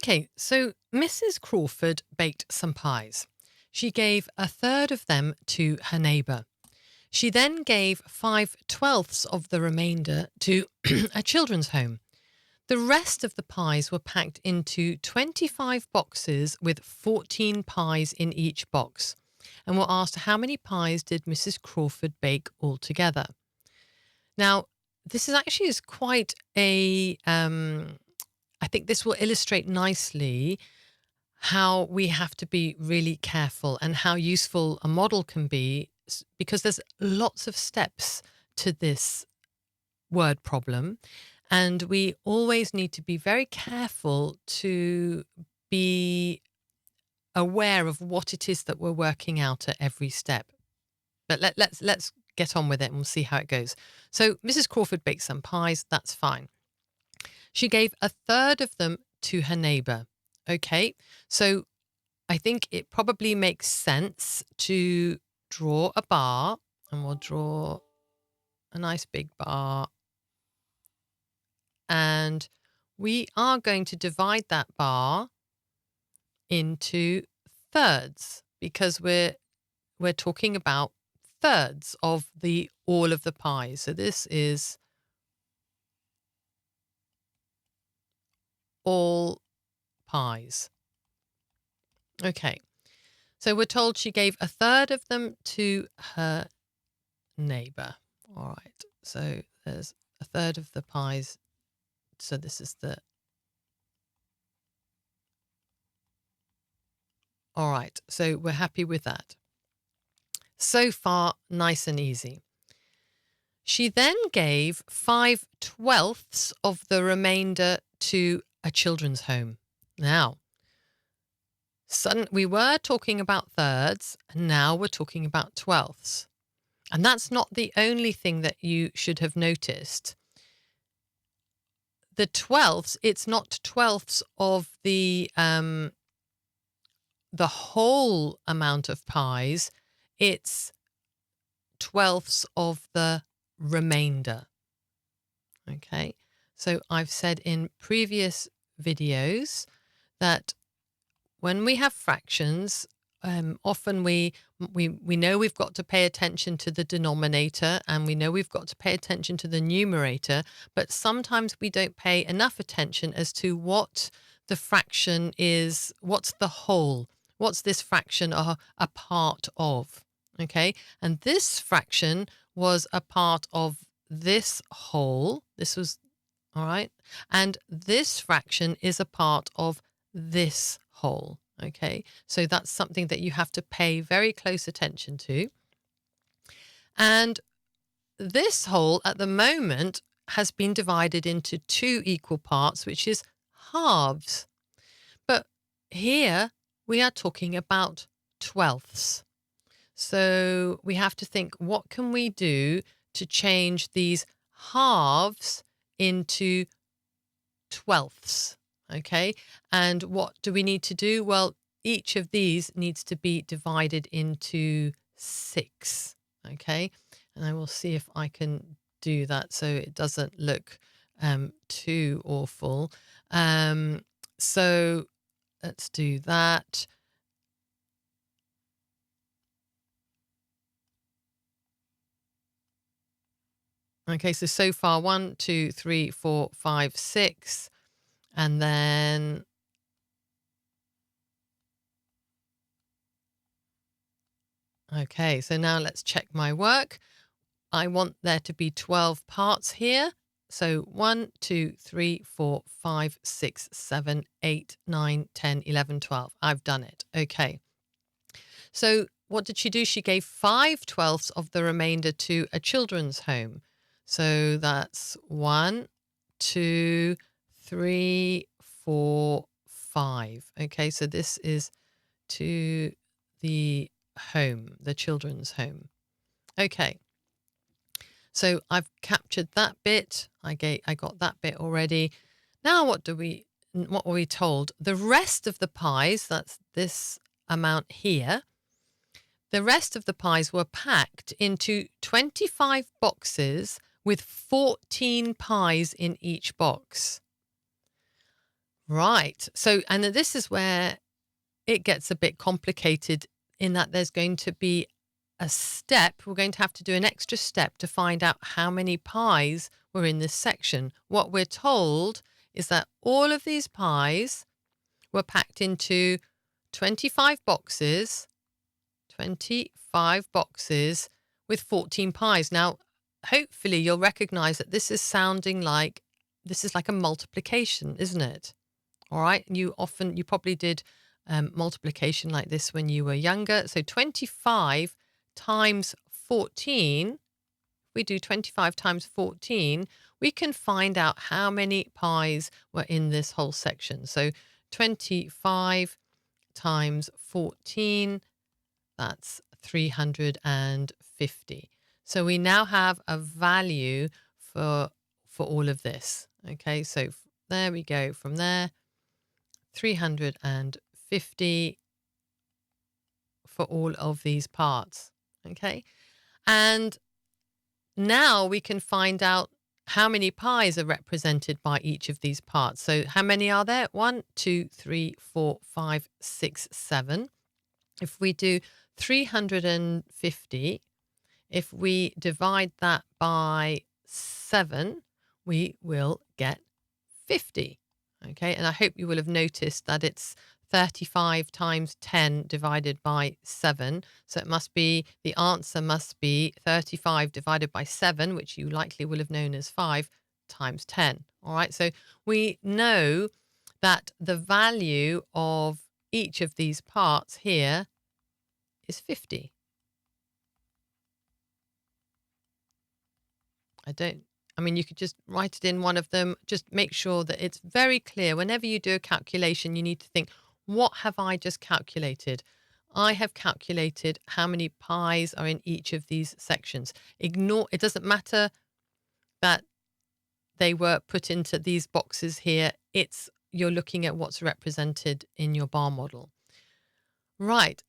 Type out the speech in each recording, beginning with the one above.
Okay, so Mrs. Crawford baked some pies. She gave a third of them to her neighbour. She then gave 5/12 of the remainder to a children's home. The rest of the pies were packed into 25 boxes with 14 pies in each box, and were asked how many pies did Mrs. Crawford bake altogether. Now, this is quite I think this will illustrate nicely how we have to be really careful and how useful a model can be, because there's lots of steps to this word problem, and we always need to be very careful to be aware of what it is that we're working out at every step. But let's get on with it and we'll see how it goes. So Mrs. Crawford baked some pies. That's fine. She gave a third of them to her neighbour. Okay, so I think it probably makes sense to draw a bar, and we'll draw a nice big bar. And we are going to divide that bar into thirds, because we're talking about thirds of all of the pies. So this is all pies. Okay, so we're told she gave a third of them to her neighbour. All right, so there's a third of the pies. So this is the... All right, so we're happy with that. So far, nice and easy. She then gave 5/12 of the remainder to a children's home. Now, we were talking about thirds, and now we're talking about twelfths. And that's not the only thing that you should have noticed. The twelfths, it's not twelfths of the whole amount of pies, it's twelfths of the remainder. Okay, so I've said in previous videos that when we have fractions, often we know we've got to pay attention to the denominator, and we know we've got to pay attention to the numerator, but sometimes we don't pay enough attention as to what the fraction is, what's the whole, what's this fraction a part of, okay? And this fraction was a part of this whole, this was, all right? And this fraction is a part of this whole, okay? So that's something that you have to pay very close attention to. And this whole at the moment has been divided into two equal parts, which is halves. But here we are talking about twelfths. So we have to think, what can we do to change these halves into twelfths? Okay, and what do we need to do? Well, each of these needs to be divided into 6. Okay, and I will see if I can do that so it doesn't look too awful. So let's do that. Okay, so far 1, 2, 3, 4, 5, 6, and then okay, so now let's check my work. I want there to be 12 parts here. So 1, 2, 3, 4, 5, 6, 7, 8, 9, 10, 11, 12. I've done it. Okay. So what did she do? She gave 5/12 of the remainder to a children's home. So that's 1, 2, 3, 4, 5. Okay, so this is to the home, the children's home. Okay, so I've captured that bit. I got that bit already. Now what were we told? The rest of the pies, that's this amount here, the rest of the pies were packed into 25 boxes with 14 pies in each box. Right. So, and this is where it gets a bit complicated in that there's going to be a step. We're going to have to do an extra step to find out how many pies were in this section. What we're told is that all of these pies were packed into 25 boxes, 25 boxes with 14 pies. Now, hopefully you'll recognize that this is sounding like this is like a multiplication, isn't it? All right. You probably did multiplication like this when you were younger. So 25 times 14, we do 25 times 14, we can find out how many pies were in this whole section. So 25 times 14, that's 350. So we now have a value for all of this. Okay, so there we go from there. 350 for all of these parts. Okay, and now we can find out how many pies are represented by each of these parts. So how many are there? 1, 2, 3, 4, 5, 6, 7. If we do 350, if we divide that by 7, we will get 50. Okay, and I hope you will have noticed that it's 35 times 10 divided by 7. So it must be, the answer must be 35 divided by 7, which you likely will have known as 5 times 10. All right, so we know that the value of each of these parts here is 50. I mean, you could just write it in one of them. Just make sure that it's very clear. Whenever you do a calculation, you need to think, what have I just calculated? I have calculated how many pies are in each of these sections. Ignore, it doesn't matter that they were put into these boxes here. You're looking at what's represented in your bar model. Right.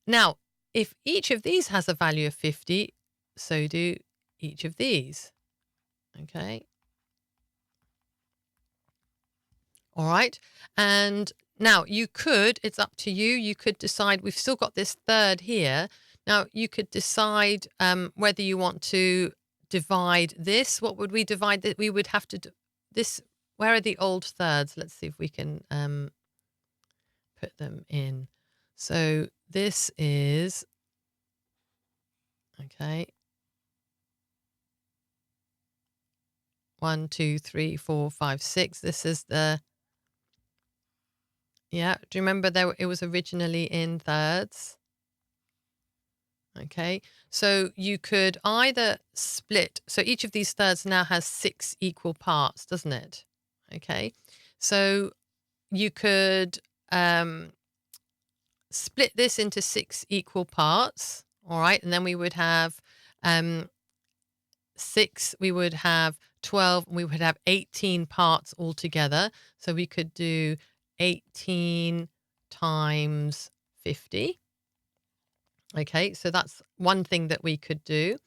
Now, if each of these has a value of 50, so do each of these. Okay. All right. And now it's up to you. You could decide, we've still got this third here. Now you could decide whether you want to divide this. What would we divide that? We would have to do this. Where are the old thirds? Let's see if we can put them in. So this is, okay. 1, 2, 3, 4, 5, 6. This is the, yeah. Do you remember it was originally in thirds? Okay. So you could either split. So each of these thirds now has 6 equal parts, doesn't it? Okay. So you could split this into 6 equal parts. All right. And then we would have 6, we would have 12, and we would have 18 parts altogether. So we could do 18 times 50. Okay, so that's one thing that we could do.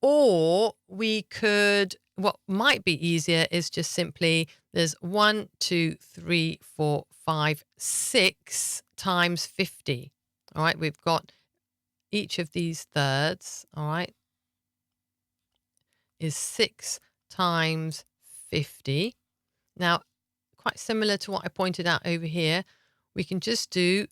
Or we could, what might be easier is just simply there's 1, 2, 3, 4, 5, 6 times 50. All right, we've got each of these thirds, all right, is 6 times 50. Now, quite similar to what I pointed out over here, we can just do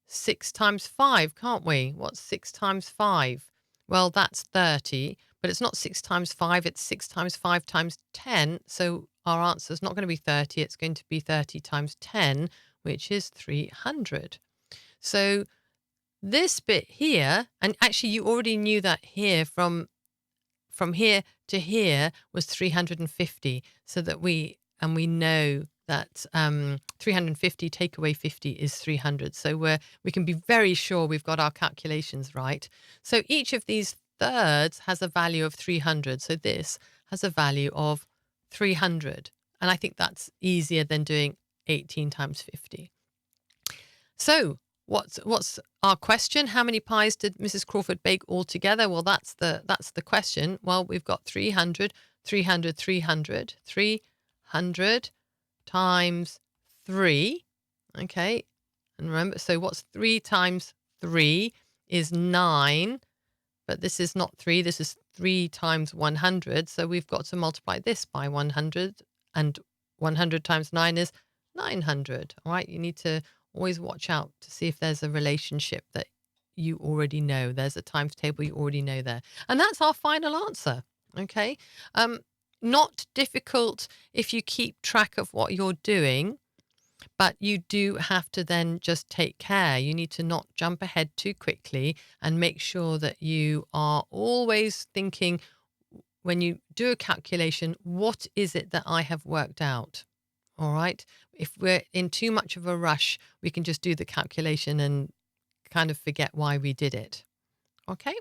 6 times 5, can't we? What's 6 times 5? Well, that's 30, but it's not 6 times 5, it's 6 times 5 times 10. So our answer is not going to be 30, it's going to be 30 times 10, which is 300. So this bit here, and actually you already knew that here from here to here was 350, so that we know that 350 take away 50 is 300. So we can be very sure we've got our calculations right. So each of these thirds has a value of 300. So this has a value of 300. And I think that's easier than doing 18 times 50. So what's our question? How many pies did Mrs. Crawford bake altogether? Well, that's the question. Well, we've got 300, 300, 300, 300, times 3. Okay. And remember, so what's 3 times 3 is 9. But this is not 3. This is 3 times 100. So we've got to multiply this by 100. And 100 times 9 is 900. All right. You need to always watch out to see if there's a relationship that you already know. There's a times table you already know there. And that's our final answer. Okay. Not difficult if you keep track of what you're doing. But you do have to then just take care. You need to not jump ahead too quickly and make sure that you are always thinking when you do a calculation, what is it that I have worked out? All right. If we're in too much of a rush, we can just do the calculation and kind of forget why we did it. Okay.